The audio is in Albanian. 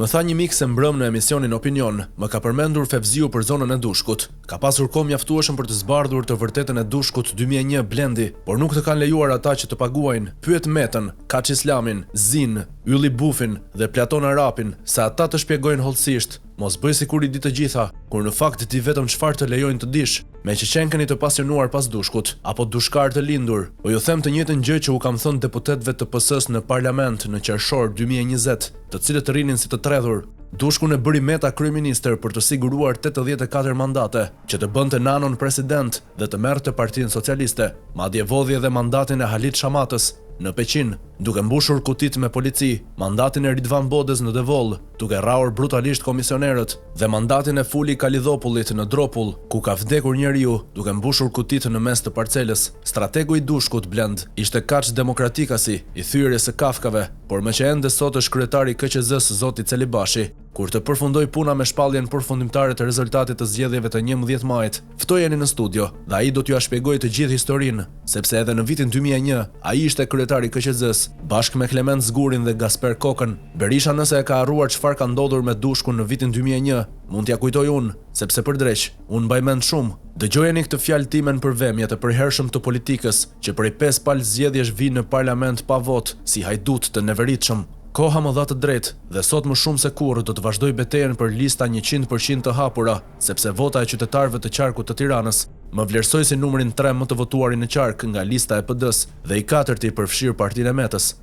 Më tha një mik se mbrëm në emisionin Opinion, më ka përmendur Fevziu për zonën e Dushkut. Ka pasur kohë mjaftueshëm për të zbardhur të vërtetën e Dushkut 2001 Blendi, por nuk të kanë lejuar ata që të paguajnë. Pyet Metën, Kaç Islamin, Zin, Ylli Bufin dhe Platon Arapin se ata të shpjegojnë hollësisht. Mos bëj sikur i di të gjitha, kur në fakt di vetëm çfarë të lejojnë të dish, me që qenkeni të pasionuar pas Dushkut, apo dushkar të lindur. Po ju them të njëjtën gjë që u kam thënë deputetëve të PS-s në parlament në qershor 2020, të cilët rrinin si të tredhur. Dushkun e bëri Meta kryeministër për të siguruar 84 mandate, që të bënte Nanon president dhe të merrte Partinë Socialiste, madje vodhi edhe mandatin e Halit Shamatës në Peqin, duke mbushur kutit me polici, mandatin e Ridvan Bodës në Devoll, duke rrahur brutalisht komisionerët, dhe mandatin e Fuli Kalidhopullit në Dropull, ku ka vdekur njeriu, duke mbushur kutit në mes të parcelës. Strategu i Dushkut Blend ishte kaq demokratikasi, i thyrjes së kafkave, por më që ende sot është kryetari i KQZ-s zoti Celibashi. Kur të përfundoj puna me shpalljen përfundimtare të rezultatit të zgjedhjeve të 11 majit, ftojeni në studio dhe ai do t'ju shpjegojë të gjithë historinë, sepse edhe në vitin 2001 ai ishte kryetari i KQZ-s, bashkë me Klement Zgurin dhe Gasper Kokën. Berisha nëse e ka harruar çfarë ka ndodhur me Dushkun në vitin 2001, mund t'ja kujtoj unë, sepse për dreq, unë mbaj mend shumë. Dëgjojeni këtë fjalë timen për vemje të përhershëm të politikës, që prej 5 palë zgjedhjesh vinë në parlament pa votë, si hajdut të neveritshëm. Koha më dha të drejtë dhe sot më shumë se kurrë do të vazhdoj betejën për lista 100% të hapura, sepse vota e qytetarëve të qarkut të Tiranës më vlerësoi si numrin 3 më të votuari në qark nga lista e PD-s dhe i 4-ti përfshir Partinë e Metës.